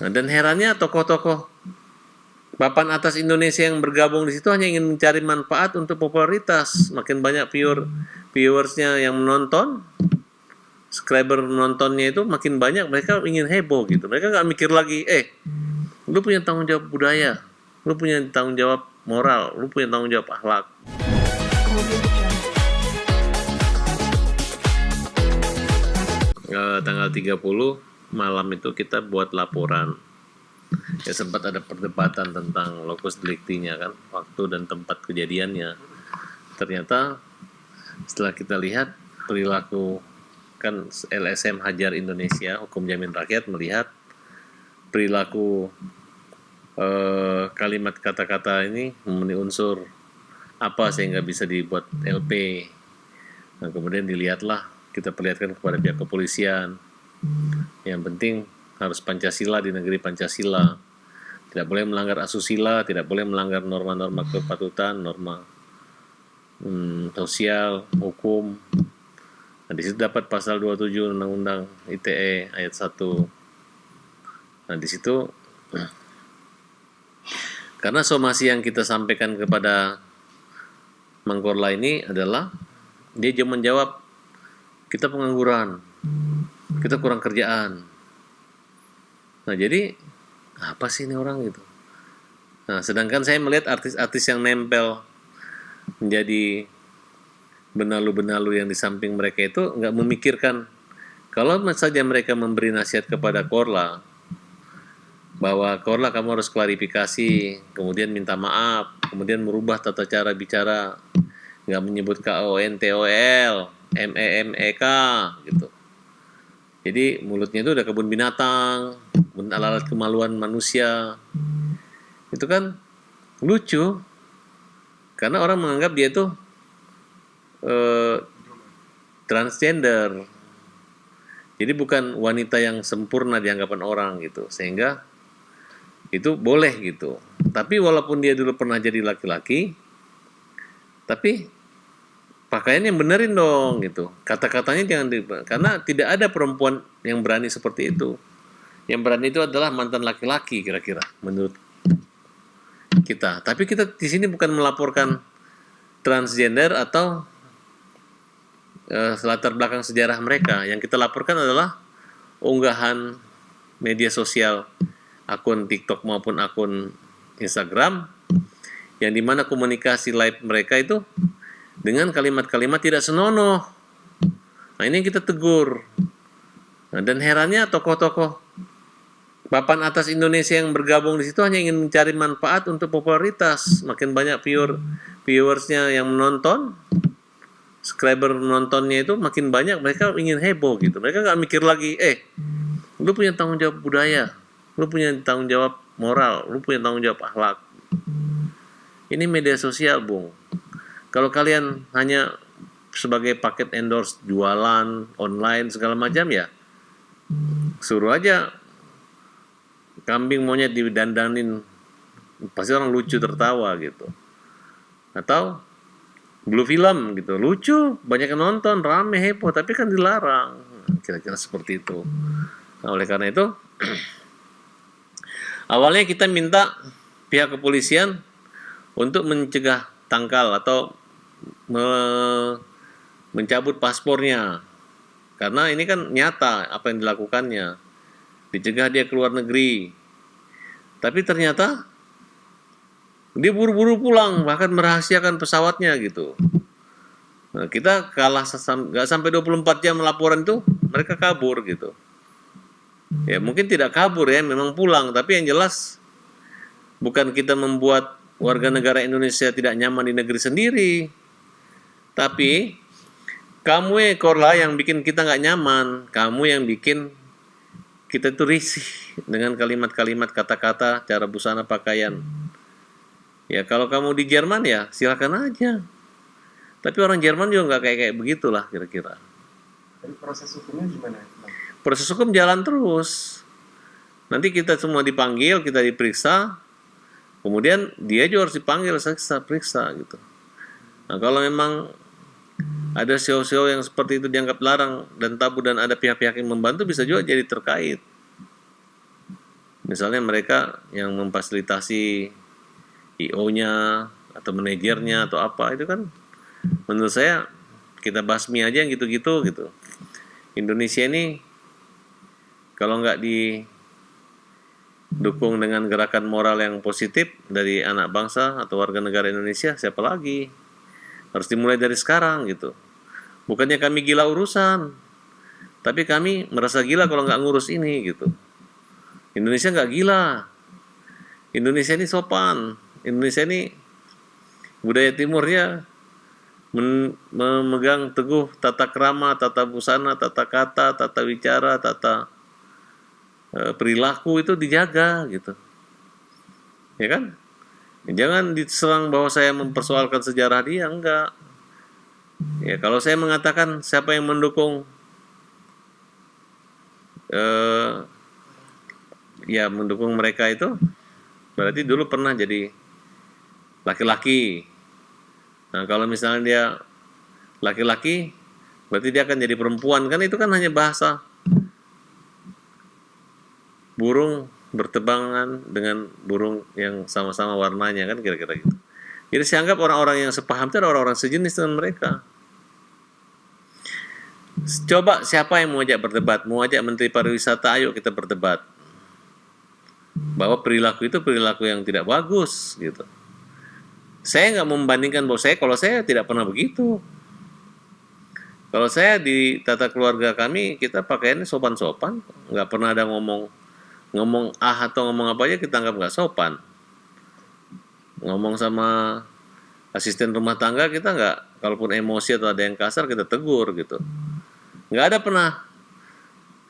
Nah, dan herannya tokoh-tokoh papan atas Indonesia yang bergabung di situ hanya ingin mencari manfaat untuk popularitas. Makin banyak viewersnya yang menonton, subscriber menontonnya itu makin banyak, mereka ingin heboh gitu. Mereka nggak mikir lagi, lu punya tanggung jawab budaya, lu punya tanggung jawab moral, lu punya tanggung jawab akhlak. Tanggal 30 malam itu kita buat laporan. Ya sempat ada perdebatan tentang lokus deliktinya kan, waktu dan tempat kejadiannya. Ternyata setelah kita lihat perilaku kan LSM Hajar Indonesia Hukum Jamin Rakyat melihat perilaku kalimat kata-kata ini memenuhi unsur apa sehingga bisa dibuat LP. Nah, kemudian dilihatlah, kita perlihatkan kepada pihak kepolisian. Yang penting harus Pancasila di negeri Pancasila. Tidak boleh melanggar asusila, tidak boleh melanggar norma-norma kepatutan, norma sosial, hukum. Nah, di situ dapat pasal 27 Undang-Undang ITE ayat 1. Nah, di situ karena somasi yang kita sampaikan kepada Mangkorla ini adalah dia cuma menjawab, kita pengangguran, kita kurang kerjaan. Nah, jadi apa sih ini orang gitu? Nah, sedangkan saya melihat artis-artis yang nempel menjadi benalu-benalu yang di samping mereka itu nggak memikirkan kalau saja mereka memberi nasihat kepada Korla bahwa Korla kamu harus klarifikasi, kemudian minta maaf, kemudian merubah tata cara bicara, nggak menyebut KONTOL, MEMEK gitu. Jadi mulutnya itu udah kebun binatang, alat kemaluan manusia. Itu kan lucu. Karena orang menganggap dia itu transgender. Jadi bukan wanita yang sempurna di hadapan orang gitu. Sehingga itu boleh gitu. Tapi walaupun dia dulu pernah jadi laki-laki, tapi pakaiannya yang benerin dong gitu. Kata-katanya jangan karena tidak ada perempuan yang berani seperti itu. Yang berani itu adalah mantan laki-laki kira-kira menurut kita. Tapi kita di sini bukan melaporkan transgender atau latar belakang sejarah mereka. Yang kita laporkan adalah unggahan media sosial, akun TikTok maupun akun Instagram, yang dimana komunikasi live mereka itu dengan kalimat-kalimat tidak senonoh. Nah, ini yang kita tegur. Nah, dan herannya tokoh-tokoh papan atas Indonesia yang bergabung di situ hanya ingin mencari manfaat untuk popularitas. Makin banyak viewersnya yang menonton, subscriber menontonnya itu makin banyak, mereka ingin heboh gitu. Mereka nggak mikir lagi, lu punya tanggung jawab budaya, lu punya tanggung jawab moral, lu punya tanggung jawab akhlak. Ini media sosial, Bung. Kalau kalian hanya sebagai paket endorse, jualan, online, segala macam ya, suruh aja kambing monyet didandanin, pasti orang lucu tertawa gitu. Atau Blue Film gitu, lucu, banyak yang nonton, rame, heboh, tapi kan dilarang. Kira-kira seperti itu. Nah, oleh karena itu, awalnya kita minta pihak kepolisian untuk mencegah tangkal atau mencabut paspornya. Karena ini kan nyata apa yang dilakukannya. Dicegah dia keluar negeri. Tapi ternyata dia buru-buru pulang, bahkan merahasiakan pesawatnya gitu. Nah, kita kalah nggak sampai 24 jam laporan itu, mereka kabur gitu. Ya mungkin tidak kabur ya, memang pulang. Tapi yang jelas bukan kita membuat warga negara Indonesia tidak nyaman di negeri sendiri. Tapi kamu Korla yang bikin kita nggak nyaman, kamu yang bikin kita itu risih dengan kalimat-kalimat, kata-kata, cara busana pakaian. Ya kalau kamu di Jerman ya silakan aja. Tapi orang Jerman juga nggak kayak begitulah kira-kira. Jadi proses hukumnya gimana? Proses hukum jalan terus. Nanti kita semua dipanggil, kita diperiksa. Kemudian dia juga harus dipanggil, saya periksa gitu. Nah kalau memang ada show-show yang seperti itu dianggap larang dan tabu dan ada pihak-pihak yang membantu, bisa juga jadi terkait. Misalnya mereka yang memfasilitasi IO-nya atau manajernya atau apa, itu kan menurut saya kita basmi aja yang gitu-gitu gitu. Indonesia ini kalau nggak didukung dengan gerakan moral yang positif dari anak bangsa atau warga negara Indonesia, siapa lagi? Harus dimulai dari sekarang gitu. Bukannya kami gila urusan, tapi kami merasa gila kalau nggak ngurus ini gitu. Indonesia nggak gila. Indonesia ini sopan. Indonesia ini budaya timurnya memegang teguh tata krama, tata busana, tata kata, tata wicara, tata perilaku itu dijaga gitu. Ya kan? Jangan diserang bahwa saya mempersoalkan sejarah dia, enggak. Ya, kalau saya mengatakan siapa yang mendukung ya mendukung mereka itu berarti dulu pernah jadi laki-laki. Nah, kalau misalnya dia laki-laki berarti dia akan jadi perempuan, kan itu kan hanya bahasa burung bertebangan dengan burung yang sama-sama warnanya, kan kira-kira gitu. Jadi saya anggap orang-orang yang sepaham itu adalah orang-orang sejenis dengan mereka. Coba siapa yang mau ajak berdebat, mau ajak Menteri Pariwisata, ayo kita berdebat bahwa perilaku itu perilaku yang tidak bagus gitu. Saya nggak membandingkan bahwa kalau saya tidak pernah begitu. Kalau saya di tata keluarga kami, kita pakaiannya sopan-sopan, nggak pernah ada ngomong atau ngomong apa aja kita anggap nggak sopan. Ngomong sama asisten rumah tangga kita nggak, kalaupun emosi atau ada yang kasar kita tegur gitu. Nggak ada pernah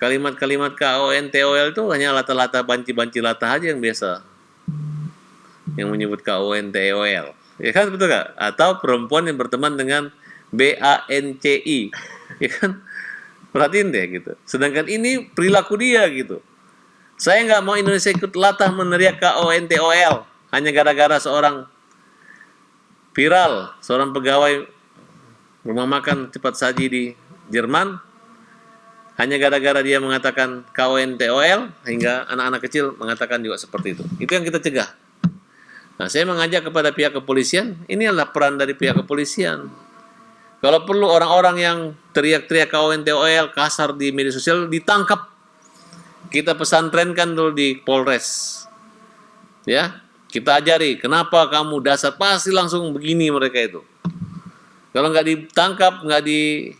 kalimat-kalimat KONTOL itu hanya lata-lata banci-banci lata aja yang biasa yang menyebut KONTOL, ya kan, betul nggak? Atau perempuan yang berteman dengan BANCI, ya kan, perhatiin deh gitu. Sedangkan ini perilaku dia gitu. Saya nggak mau Indonesia ikut latah meneriak KONTOL hanya gara-gara seorang viral, seorang pegawai rumah makan cepat saji di Jerman, hanya gara-gara dia mengatakan KONTOL hingga anak-anak kecil mengatakan juga seperti itu. Itu yang kita cegah. Nah, saya mengajak kepada pihak kepolisian, ini adalah peran dari pihak kepolisian. Kalau perlu orang-orang yang teriak-teriak KONTOL kasar di media sosial ditangkap. Kita pesantrenkan dulu di Polres. Ya, kita ajari kenapa kamu dasar, pasti langsung begini mereka itu. Kalau nggak ditangkap, nggak di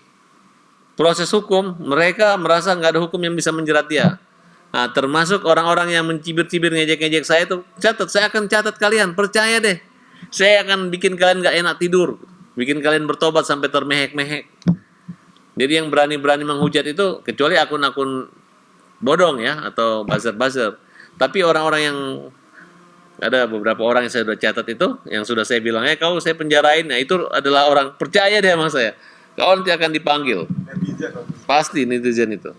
proses hukum, mereka merasa nggak ada hukum yang bisa menjerat dia. Nah, termasuk orang-orang yang mencibir-cibir, ngejek-ngejek saya itu, catat, saya akan catat kalian, percaya deh. Saya akan bikin kalian nggak enak tidur, bikin kalian bertobat sampai termehek-mehek. Jadi yang berani-berani menghujat itu, kecuali akun-akun bodong ya, atau buzzer-buzzer. Tapi orang-orang yang, ada beberapa orang yang saya sudah catat itu, yang sudah saya bilang, kau saya penjarain, nah itu adalah orang, percaya deh sama saya. Kau nanti akan dipanggil. Pasti netizen itu.